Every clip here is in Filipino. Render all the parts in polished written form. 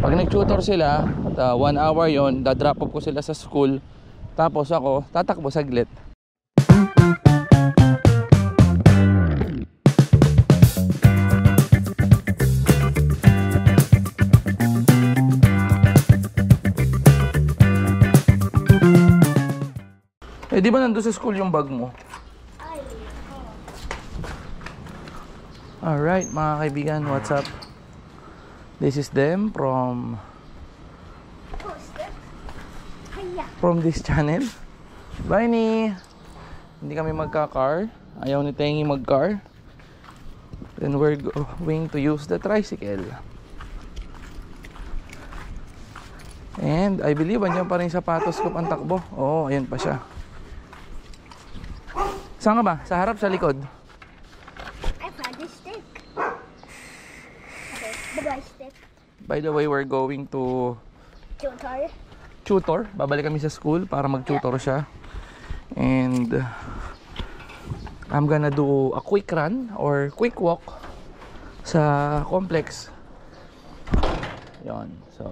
Pag nag-tutor sila, 1 hour yon, da-drop off ko sila sa school. Tapos ako, tatakbo saglit. Eh, di ba nandun sa school yung bag mo? Alright, mga kaibigan, what's up? This is them from this channel. Bye ni. Hindi kami magka-car. Ayaw ni Tengi mag-car. Then we're going to use the tricycle. And I believe andyan pa rin sapatos ko pantakbo. Oo, ayan pa siya. Saan ka ba? Sa harap, sa likod? I found this stick. Okay, the boy stick. By the way, we're going to tutor. Babalik kami sa school para mag-tutor siya. And I'm gonna do a quick run or quick walk sa complex. Yon. So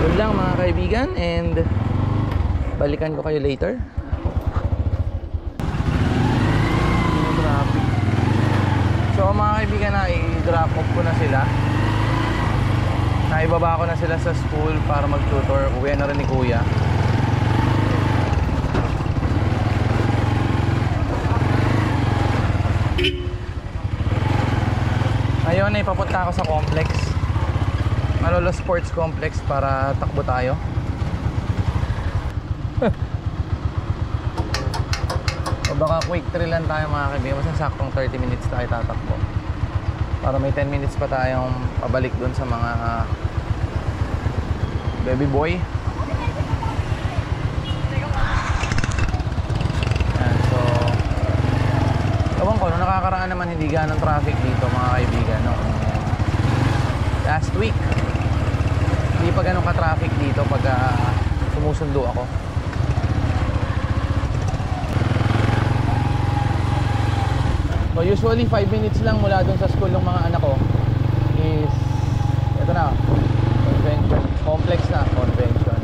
yun lang mga kaibigan, and balikan ko kayo later. So mga kaibigan, na i-drop off ko na sila. Naibaba ko na sila sa school para mag-tutor. Uwi na rin ni Kuya. Ngayon ay papunta ako sa complex, Malolo Sports Complex, para takbo tayo. O baka quick trail lang tayo mga kaibigan. Basta saktong 30 minutes tayo tatakbo, para may 10 minutes pa tayong pabalik dun sa mga baby boy. Yan, so ewan ko, nung nakakaraan naman hindi ganang traffic dito mga kaibigan, no? Last week hindi pa ganun ka-traffic dito pag sumusundo ako. So usually 5 minutes lang mula dun sa school ng mga anak ko is ito na, convention complex na, convention.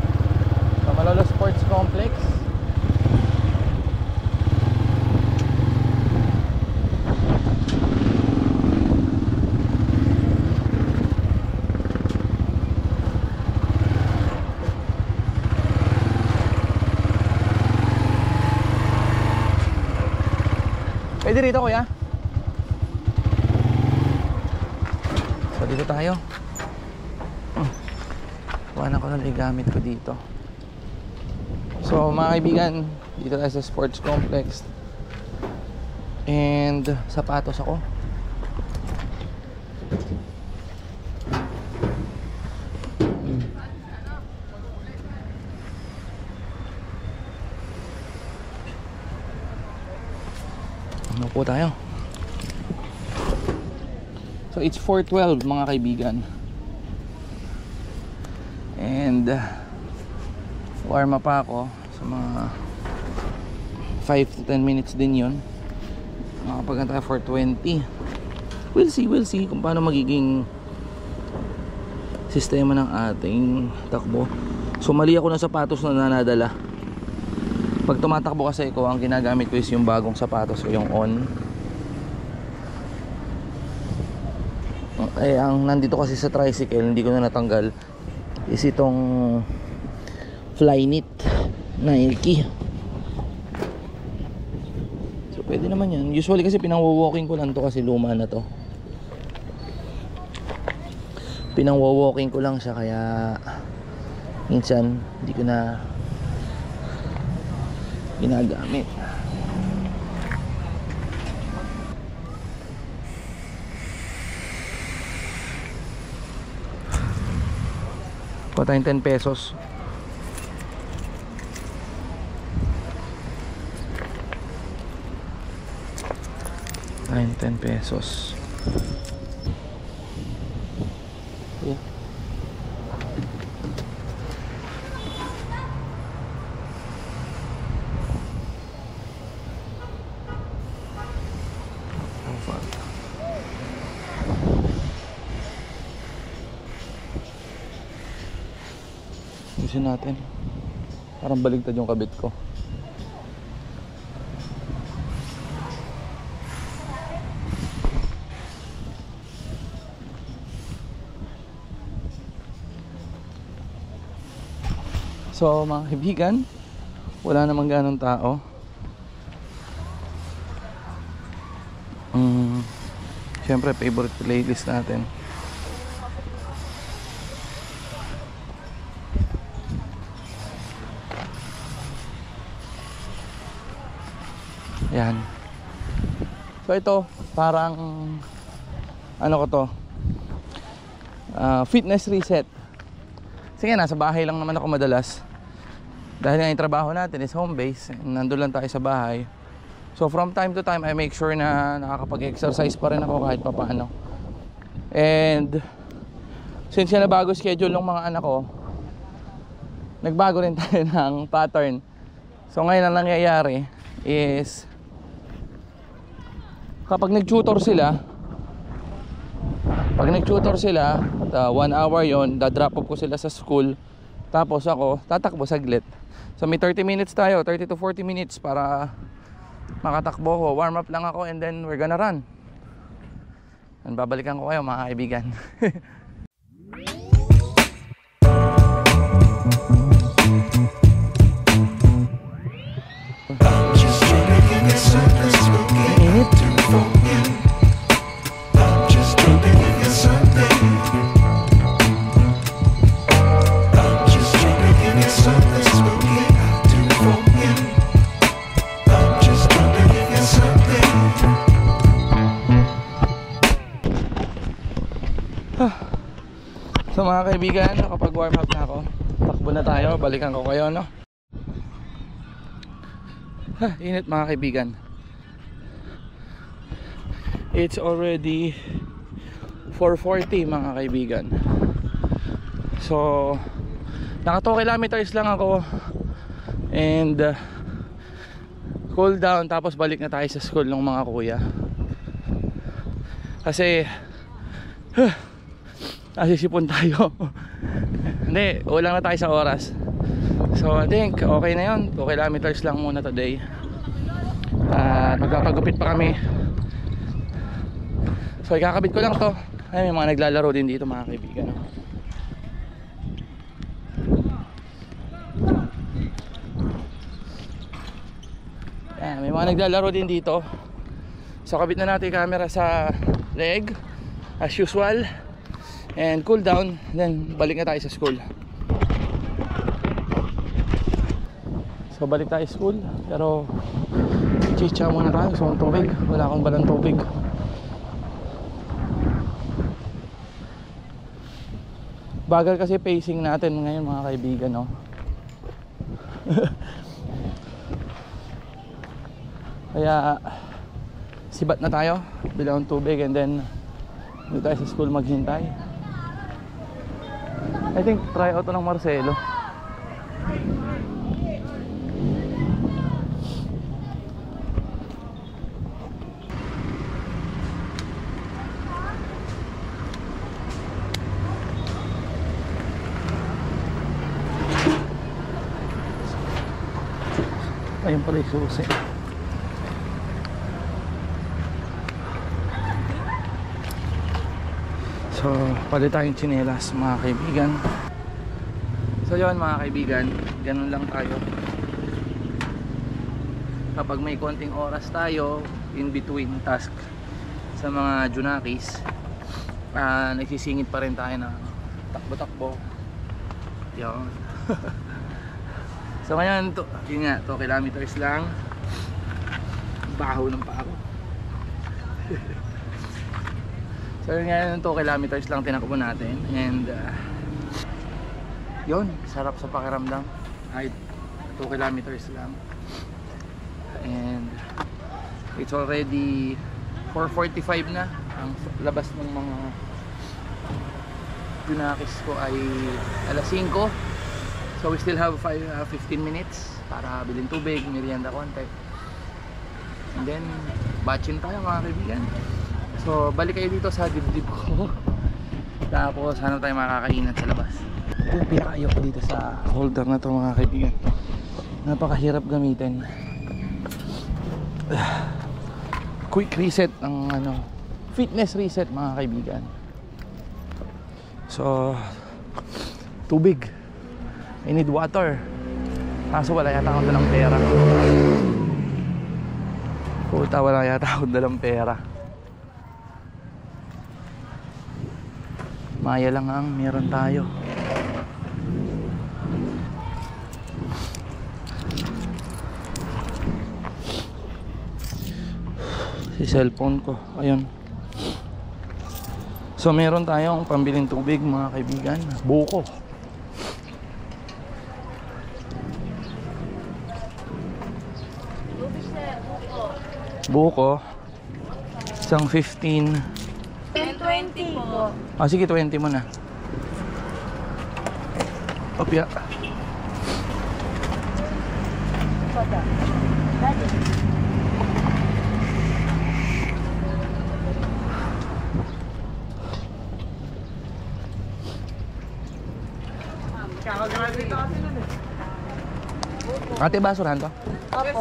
So Malolo Sports Complex. Pwede rito kuya? So dito tayo. Kuha na ko na gamit ko dito. So mga kaibigan, dito tayo sa sports complex. And sapatos ako. Ano po tayo? So it's 4:12 mga kaibigan. And warm up pa ako sa mga 5 to 10 minutes din yun. Makapaganda tayo 4:20. We'll see kung paano magiging sistema ng ating takbo. So mali ako ng sapatos na nadala. Pag tumatakbo kasi ko, ang ginagamit ko is yung bagong sapatos ko, yung On. Eh, ang nandito kasi sa tricycle, hindi ko na natanggal, is itong Flyknit Nike. So pwede naman yan. Usually kasi pinang-walking ko lang to kasi luma na to. Pinang-walking ko lang siya, kaya minsan hindi ko na ginagamit. Kuha tayong 10 pesos. Ayun, 10 pesos. Yeah. Ayusin natin. Parang baligtad yung kabit ko. So mga kaibigan, wala namang ganong tao. Siyempre favorite playlist natin. Yan. So ito parang ano ko to, fitness reset. Sige, nasa bahay lang naman ako madalas. Dahil nga yung trabaho natin is home base, nandun lang tayo sa bahay. So from time to time I make sure na nakakapag-exercise pa rin ako kahit papaano. And since yan na bago schedule ng mga anak ko, nagbago rin tayo ng pattern. So ngayon ang nangyayari is kapag nag-tutor sila, pag nag-tutor sila, 1 hour yon, da-drop off ko sila sa school. Tapos ako, tatakbo saglit. So may 30 minutes tayo, 30 to 40 minutes para makatakbo ko. Warm up lang ako and then we're gonna run. And babalikan ko kayo mga kaibigan. So mga kaibigan, nakapag warm up na ako. Takbo na tayo, balikan ko kayo, no? Init mga kaibigan. It's already 4:40 mga kaibigan. So naka 2 kilometers lang ako. And cool down, tapos balik na tayo sa school ng mga kuya. Kasi nasisipon tayo. Hindi, ulang na tayo sa oras. So I think okay na yun. 2 kilometers lang muna today. Magpapagupit pa kami. So ikakabit ko lang to. Ay, may mga naglalaro din dito mga kaibigan. Ayan, may mga naglalaro din dito. So kabit na natin yung camera sa leg as usual. And cool down, then balik na tayo sa school. So balik tayo sa school, pero chicha muna tayo. So tubig, wala akong balang tubig. Bagal kasi pacing natin ngayon mga kaibigan, no? Kaya sibat na tayo, bilang tubig, and then dito tayo sa school maghintay. I think try out ng Marcelo. Ayun pala yung susi. So, palit tayong tsinelas mga kaibigan. So yun mga kaibigan, ganun lang tayo. Kapag may konting oras tayo in between task sa mga junakis, nagsisingit pa rin tayo na takbo-takbo. Yun. So ngayon, yun nga, 2 kilometers lang. Baho ng paa ko. So yun nga, 2 kilometers lang tinakbo natin. And yun, sarap sa pakiramdam. Ay, 2 kilometers lang. And it's already 4:45 na. Ang labas ng mga junakis ko ay alas 5. So we still have 15 minutes para bilhin tubig, merienda konti. And then batchin tayo mga kaibigan. So balik kayo dito sa dibdib ko. Tapos hanap tayo makakainan sa labas. Ito yung pinakaayok ko dito sa holder na to mga kaibigan. Napakahirap gamitin. Quick reset ng ano, fitness reset mga kaibigan. So tubig, I need water. Kaso wala yata akong dalang pera. Puta, wala yata akong dalang pera. Maya lang ang meron tayo. Si cellphone ko, ayun. So meron tayong pambiling tubig mga kaibigan. Buko. Buko. Isang 15. 10-20 po. Ah, sige, 20 mo na. Opya. Ate, basurahan to? Opo.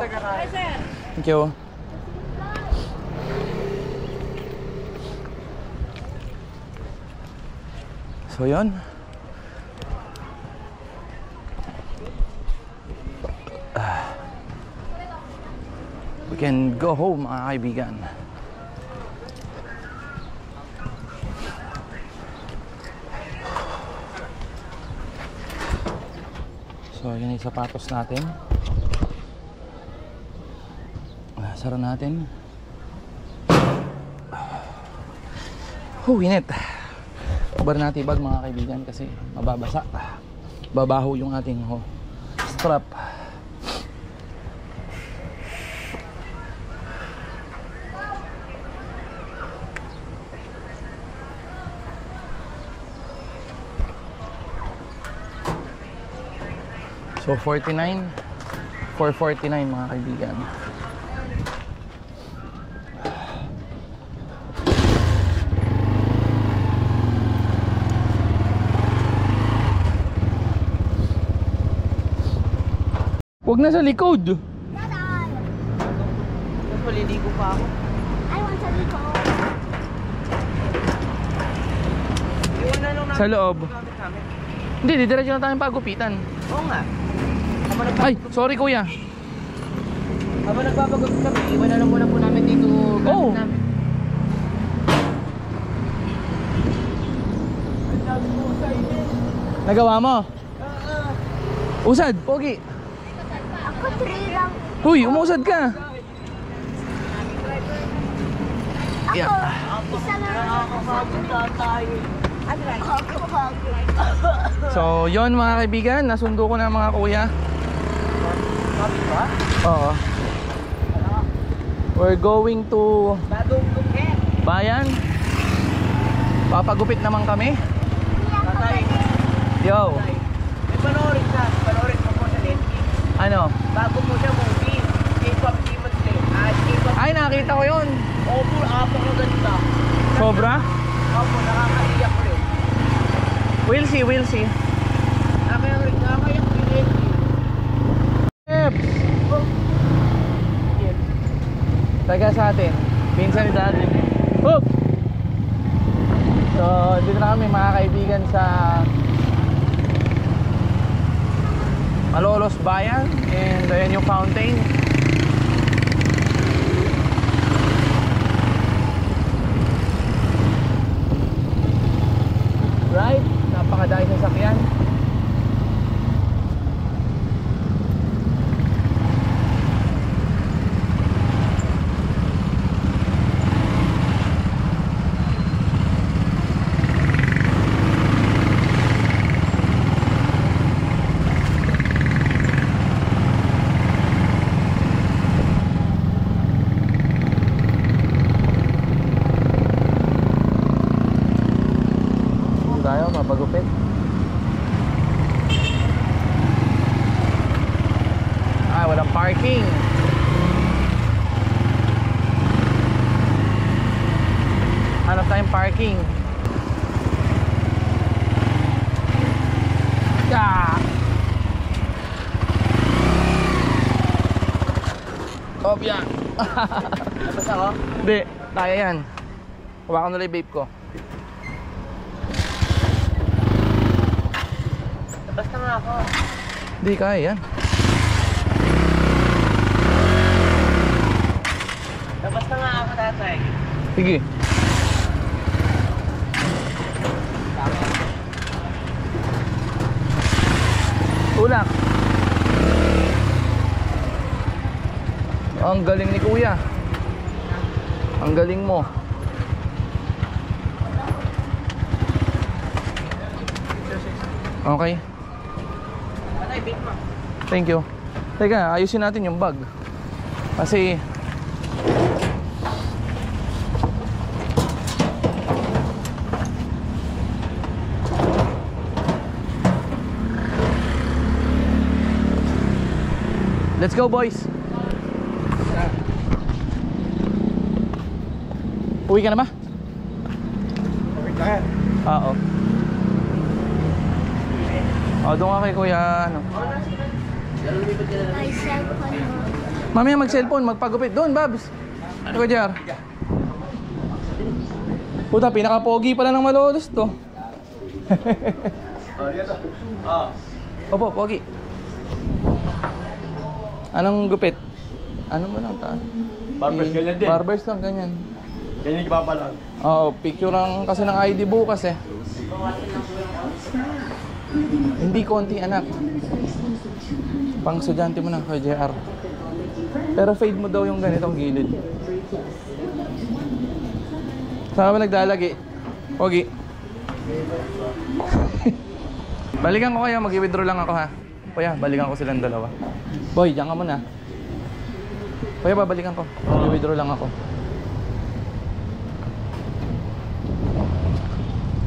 Thank you. So yun. We can go home mga kaibigan. So yun yung sapatos natin. Sara natin. Init. Bar natin bag mga kaibigan kasi mababasa. Babaho yung ating strap. So 49, 449 mga kaibigan. Huwag na sa likod. Dadan! Mas maliligo pa ako. I want to go. Iwan na lang namin Sa loob. gamit namin. Hindi, didiretso na tayong pagupitan. Oo nga. Ay, sorry kuya. Habang nagpapagod kami, iwan na lang muna po namin dito gamit Oo. namin. Nagawa mo? Usad, pogi. Ako 3 lang. Huy, umusad ka. Ako, Yeah. isa lang. Ako pagod. So, yon mga kaibigan, nasundo ko na mga kuya. Sabi ba? Oo. We're going to Bagong bukit. bayan. Papagupit naman kami. Tatay. Yo, Tatay. May panoorin mo po sa Netflix. ano? Bago mo siya movie. K-pop Demon Slayer. K-pop. Ay, nakita ko yun. Opo, apakaganda. Sobra? Opo, nakakaiyak ko rin. We'll see, we'll see. Nakakaiyak ko rin. Steps! Taga sa atin. Pinsan ni Daddy. Hop! So, dito na kami mga kaibigan sa Malolos Bayan. And ayan yung fountain. Right? Napakadami sa sakyan. Tayo, papagupit. Ah, walang parking. Hanap tayong parking. Ah! Obya! Tapos ako? Hindi, kaya yan. Hawakan nila yung vape ko. Tapos na nga ako. Hindi, kaya yan. Tapos na nga ako tatay. Sige. Tulak. Ang galing ni kuya. Ang galing mo. Okay. Tatay, big mo. Thank you. Teka, ayusin natin yung bag. Kasi let's go, boys. Uwi ka na ba? Oo. Doon ka kay kuya, ano. May cellphone mo. Mamaya mag-cellphone, magpagupit. Doon, Babs. Ano ka, Jar? Puta, pinaka-pogi pala ng Malolos to. Opo, pogi. Anong gupit? Ano mo lang ta? Barbers ganyan din. Barbers lang, ganyan. Ganyan yung baba lang. Oo, picture lang kasi ng ID bukas eh. Hindi konti, anak. Pang estudyante mo na kay JR. Pero fade mo daw yung ganitong gilid. Saan ka ba naglalagi? Pogi. Balikan ko kaya, mag-withdraw lang ako ha. Kuya, balikan ko silang dalawa. Boy, diyan ka muna. Kuya, babalikan ko. Mag-withdraw lang ako.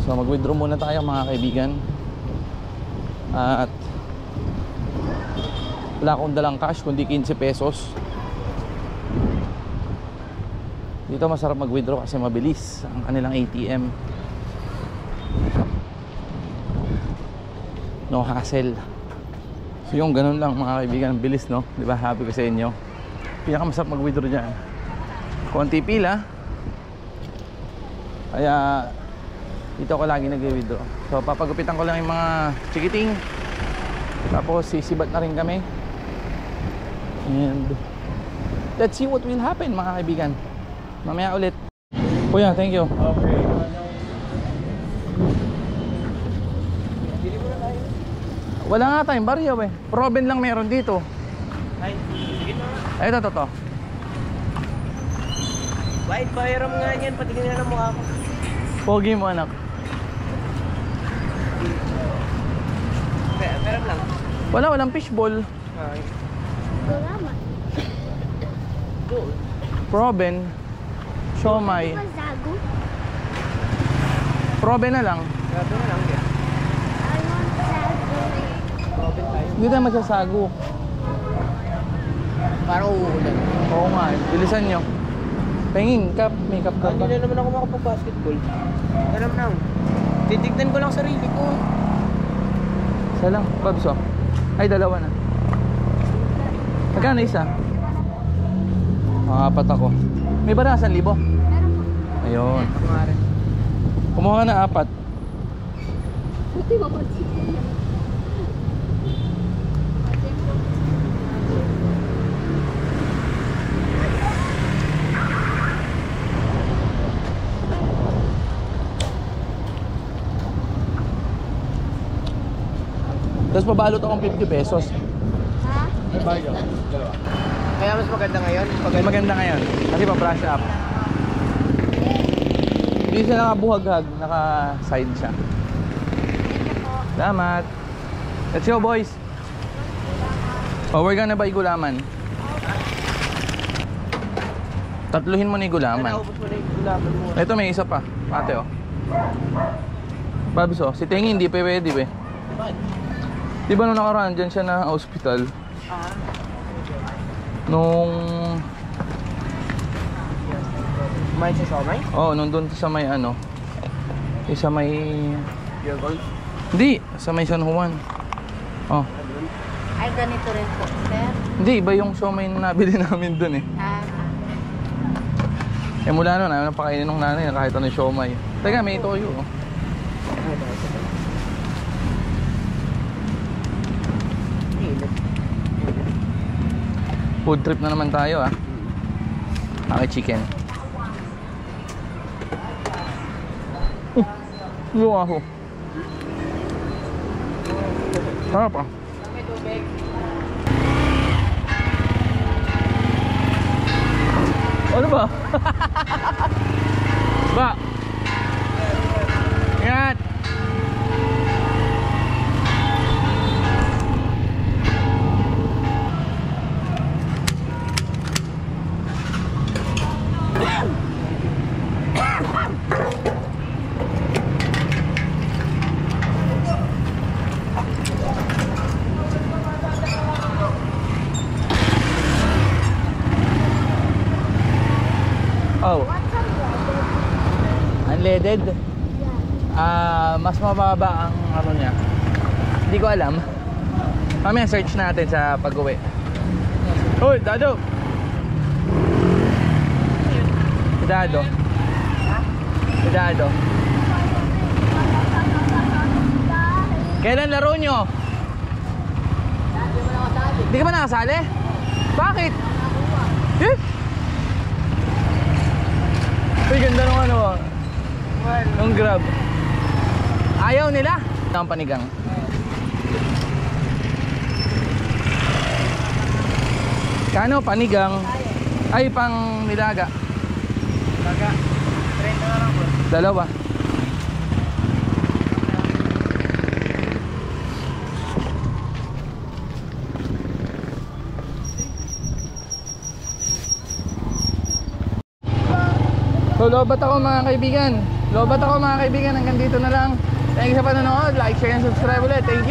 So, mag-withdraw muna tayo mga kaibigan. At wala akong dalang cash kundi 15 pesos. Dito masarap mag-withdraw kasi mabilis ang kanilang ATM. No hassle. So yung ganun lang mga kaibigan, bilis no? Diba? Happy ko sa inyo. Pinakamasarap mag-withdraw dyan. Konti pila. Kaya dito ako lagi nag-withdraw. So papagupitan ko lang yung mga chikiting. Tapos sisibat na rin kami. And let's see what will happen mga kaibigan. Mamaya ulit. Kuya, thank you. Okay. Wala nga tayong barya eh. Proben lang meron dito. Ay, sige na. Ay, ito. White bayram nga yan, pati ganyan ang mukha ko. Pogi mo anak. Pero lang. Walang fishball. Ay. Gulama. Proben. Siomay. Mazago. Proben na lang. Grabe na lang yan. I want zago. Open tayo. Hindi tayo magsasago. Parang uulan. Oo nga, bilisan nyo. Penging, cup. May cup ka Hindi ba? na naman ako makapag-basketball. Ganun lang. Titignan ko lang sarili ko. Isa lang, Babs oh. Ay, dalawa na. Magkano isa? Apat ako. May ba na 1,000? Meron po. Ayun. Ako nga rin. Kumuha ka na 4. Buti mo pa siya. Tapos pabalot akong 50 pesos. Ha? May bayo. Dalawa. Kaya mas maganda ngayon. Pag Maganda ngayon. Kasi pa-brush up. Hindi siya nakabuhaghag. Naka-side siya. Salamat. Let's go, boys. Oh, we're gonna buy gulaman. Tatluhin mo ni gulaman. naubos mo na yung gulaman mo. Ito may isa pa. Ate, oh. Babs, oh. Si Tengi hindi pa pwede, be. Bakit? Di ba nung nakaraan dyan siya na hospital? Ah. Nung... Kumain sa siomay? Oh, nung doon sa may ano. Sa may... Your golf? Hindi, sa may San Juan. Oh. Ay, ganito rin po, sir. Hindi, iba yung siomay na nabili namin dun eh. Eh mula nun, ayaw na pakainin ng nanay kahit ano yung siomay. Teka, may toyo. Oh. Food trip na naman tayo ah. Aki chicken. Yung ako. Sarap ah. Ano ba? Ba? Ingat! Oh, What's unleaded. unleaded? Mas mababa ang ano niya. Hindi ko alam. Mamaya search natin sa pag-uwi. Hoy, Dado. Dado. Dado. Kailan laro nyo? Hindi ka ba nakasali? Bakit? Eh? Uy, ganda nung ano ah. Nung Grab. Ayaw nila. Ang panigang. Kano panigang? Ay, pang nilaga. Baga, 30 na lang po. Dalawa. So, lobat ako mga kaibigan. Lobat ako mga kaibigan. Hanggang dito na lang. Thank you sa panonood. Like, share, and subscribe ulit. Thank you.